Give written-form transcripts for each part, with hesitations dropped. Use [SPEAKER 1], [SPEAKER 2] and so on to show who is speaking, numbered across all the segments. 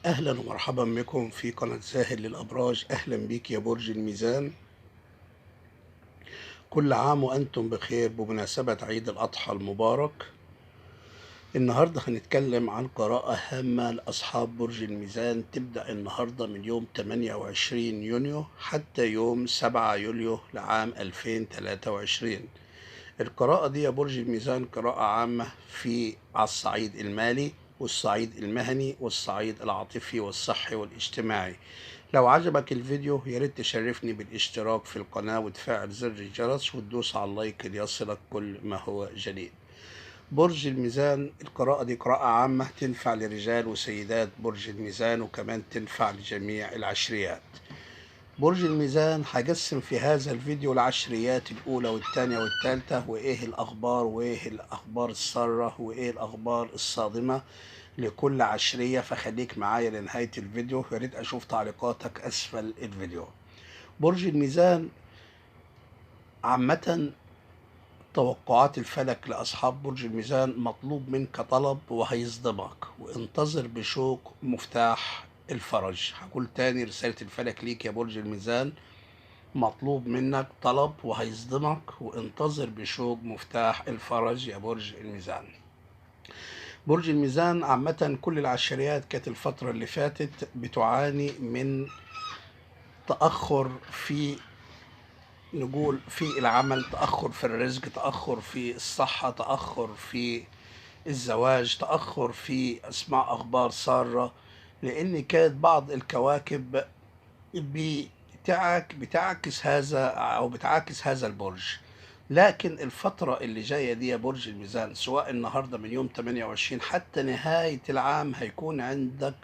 [SPEAKER 1] أهلا ومرحبا بكم في قناة زاهد للأبراج. أهلا بك يا برج الميزان، كل عام وأنتم بخير بمناسبة عيد الأضحى المبارك. النهاردة هنتكلم عن قراءة هامة لأصحاب برج الميزان، تبدأ النهاردة من يوم 28 يونيو حتى يوم 7 يوليو لعام 2023. القراءة دي يا برج الميزان قراءة عامة على الصعيد المالي والصعيد المهني والصعيد العاطفي والصحي والاجتماعي. لو عجبك الفيديو ياريت تشرفني بالاشتراك في القناة وتفعل زر الجرس وتدوس على اللايك ليصلك كل ما هو جديد. برج الميزان، القراءة دي قراءة عامة تنفع لرجال وسيدات برج الميزان، وكمان تنفع لجميع العشريات. برج الميزان هقسم في هذا الفيديو العشريات الأولى والثانية والثالثة، وإيه الأخبار وإيه الأخبار السارة وإيه الأخبار الصادمة لكل عشرية. فخليك معايا لنهاية الفيديو، ياريت أشوف تعليقاتك أسفل الفيديو. برج الميزان عامة، توقعات الفلك لأصحاب برج الميزان مطلوب منك طلب وهيصدمك، وانتظر بشوق مفتاح الفرج. هقول تاني رسالة الفلك ليك يا برج الميزان، مطلوب منك طلب وهيصدمك، وانتظر بشوق مفتاح الفرج يا برج الميزان. برج الميزان عامة كل العشريات كانت الفترة اللي فاتت بتعاني من تأخر في، نقول في العمل، تأخر في الرزق، تأخر في الصحة، تأخر في الزواج، تأخر في أسماع أخبار سارة، لأن كانت بعض الكواكب بتعكس هذا أو بتعاكس هذا البرج. لكن الفترة اللي جاية دي يا برج الميزان، سواء النهاردة من يوم 28 حتى نهاية العام، هيكون عندك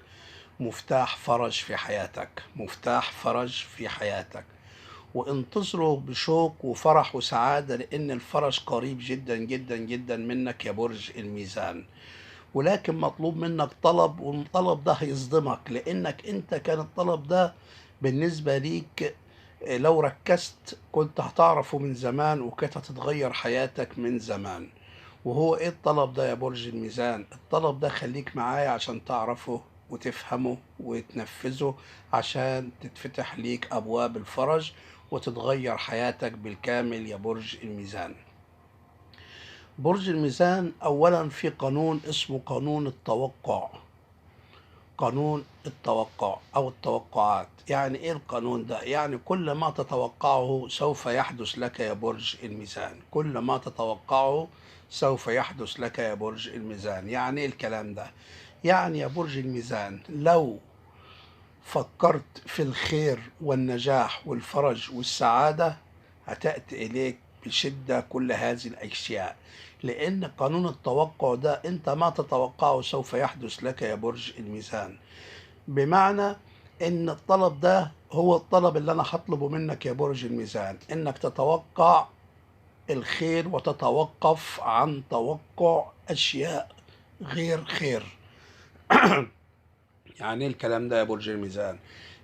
[SPEAKER 1] مفتاح فرج في حياتك، مفتاح فرج في حياتك، وانتظره بشوق وفرح وسعادة، لأن الفرج قريب جدا جدا جدا منك يا برج الميزان. ولكن مطلوب منك طلب، والطلب ده هيصدمك، لأنك أنت كان الطلب ده بالنسبة ليك لو ركزت كنت هتعرفه من زمان، وكانت هتتغير حياتك من زمان. وهو ايه الطلب ده يا برج الميزان؟ الطلب ده خليك معايا عشان تعرفه وتفهمه وتنفذه، عشان تتفتح ليك أبواب الفرج وتتغير حياتك بالكامل يا برج الميزان. برج الميزان أولا في قانون اسمه قانون التوقع. قانون التوقع أو التوقعات، يعني إيه القانون ده؟ يعني كل ما تتوقعه سوف يحدث لك يا برج الميزان، كل ما تتوقعه سوف يحدث لك يا برج الميزان. يعني إيه الكلام ده؟ يعني يا برج الميزان لو فكرت في الخير والنجاح والفرج والسعادة، هتأتي إليك بشدة كل هذه الأشياء، لأن قانون التوقع ده أنت ما تتوقعه سوف يحدث لك يا برج الميزان. بمعنى ان الطلب ده هو الطلب اللي انا هطلبه منك يا برج الميزان، انك تتوقع الخير وتتوقف عن توقع اشياء غير خير. يعني ايه الكلام ده يا برج الميزان؟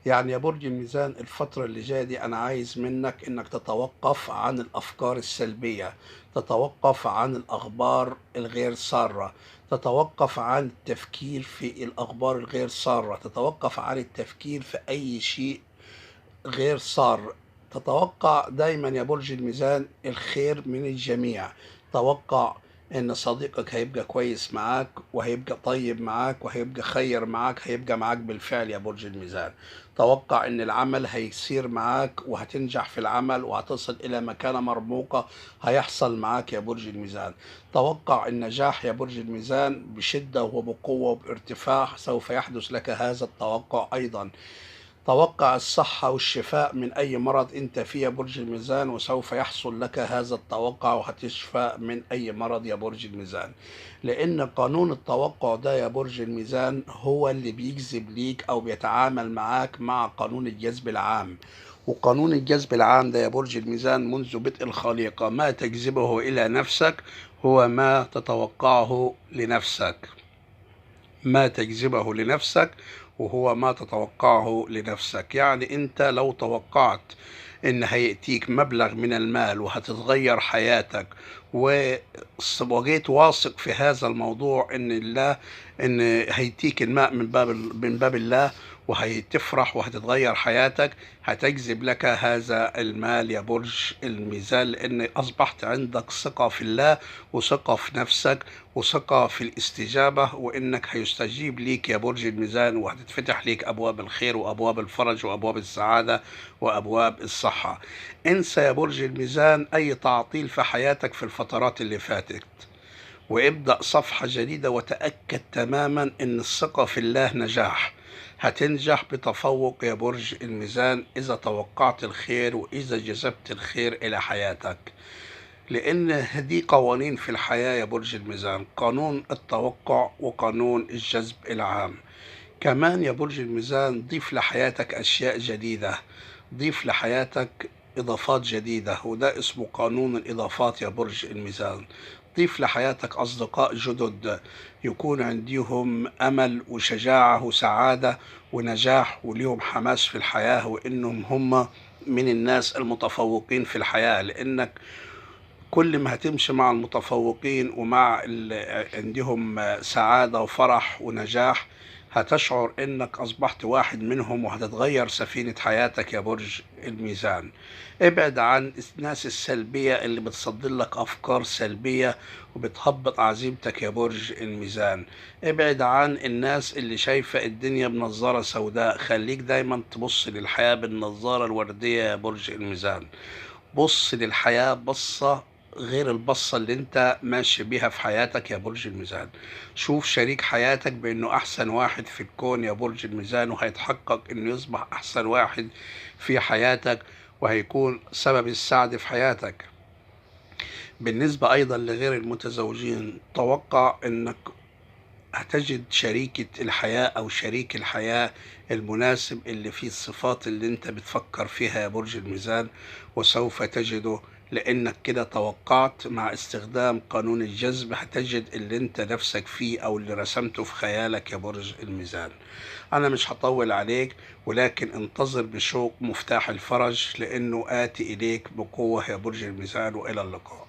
[SPEAKER 1] يعني يا برج الميزان الفترة اللي جاية دي أنا عايز منك إنك تتوقف عن الأفكار السلبية، تتوقف عن الأخبار الغير سارة، تتوقف عن التفكير في الأخبار الغير سارة، تتوقف عن التفكير في أي شيء غير سار. تتوقع دايما يا برج الميزان الخير من الجميع. توقع ان صديقك هيبقى كويس معاك، وهيبقى طيب معاك، وهيبقى خير معاك، هيبقى معاك بالفعل يا برج الميزان. توقع ان العمل هيسير معاك وهتنجح في العمل وهتصل الى مكانة مرموقة، هيحصل معاك يا برج الميزان. توقع النجاح يا برج الميزان بشدة وبقوة وبارتفاع، سوف يحدث لك هذا التوقع ايضا. توقع الصحة والشفاء من أي مرض أنت فيه يا برج الميزان، وسوف يحصل لك هذا التوقع وهتشفى من أي مرض يا برج الميزان، لأن قانون التوقع ده يا برج الميزان هو اللي بيجذب ليك أو بيتعامل معاك مع قانون الجذب العام. وقانون الجذب العام ده يا برج الميزان منذ بدء الخليقة، ما تجذبه إلى نفسك هو ما تتوقعه لنفسك. ما تجذبه لنفسك وهو ما تتوقعه لنفسك. يعني انت لو توقعت ان هيأتيك مبلغ من المال وهتتغير حياتك، وجيت واثق في هذا الموضوع ان هيديك الماء من باب الله، وهتفرح وهتتغير حياتك، هتجذب لك هذا المال يا برج الميزان، لان اصبحت عندك ثقة في الله، وثقة في نفسك، وثقة في الاستجابة، وانك هيستجيب ليك يا برج الميزان، وهتتفتح ليك ابواب الخير وابواب الفرج وابواب السعادة وابواب الصحة. انسى يا برج الميزان اي تعطيل في حياتك في الفترات اللي فاتت، وابدأ صفحة جديدة، وتأكد تماما ان الثقة في الله نجاح. هتنجح بتفوق يا برج الميزان إذا توقعت الخير وإذا جذبت الخير إلى حياتك، لأن دي قوانين في الحياة يا برج الميزان: قانون التوقع وقانون الجذب العام. كمان يا برج الميزان ضيف لحياتك أشياء جديدة، ضيف لحياتك إضافات جديدة، وده اسمه قانون الإضافات يا برج الميزان. ضيف لحياتك أصدقاء جدد يكون عندهم أمل وشجاعة وسعادة ونجاح، وليهم حماس في الحياة، وإنهم هم من الناس المتفوقين في الحياة. لأنك كل ما هتمشي مع المتفوقين ومع اللي عندهم سعادة وفرح ونجاح، هتشعر انك اصبحت واحد منهم، وهتتغير سفينة حياتك يا برج الميزان. ابعد عن الناس السلبية اللي بتصدر لك افكار سلبية وبتهبط عزيمتك يا برج الميزان. ابعد عن الناس اللي شايفة الدنيا بنظارة سوداء، خليك دايما تبص للحياة بالنظارة الوردية يا برج الميزان. بص للحياة بصة غير البصة اللي انت ماشي بيها في حياتك يا برج الميزان. شوف شريك حياتك بانه احسن واحد في الكون يا برج الميزان، وهيتحقق انه يصبح احسن واحد في حياتك، وهيكون سبب السعادة في حياتك. بالنسبة ايضا لغير المتزوجين، توقع انك هتجد شريكة الحياة أو شريك الحياة المناسب اللي فيه الصفات اللي انت بتفكر فيها يا برج الميزان، وسوف تجده، لأنك كده توقعت. مع استخدام قانون الجذب هتجد اللي انت نفسك فيه أو اللي رسمته في خيالك يا برج الميزان. أنا مش هطول عليك، ولكن انتظر بشوق مفتاح الفرج، لأنه آتي إليك بقوة يا برج الميزان. وإلى اللقاء.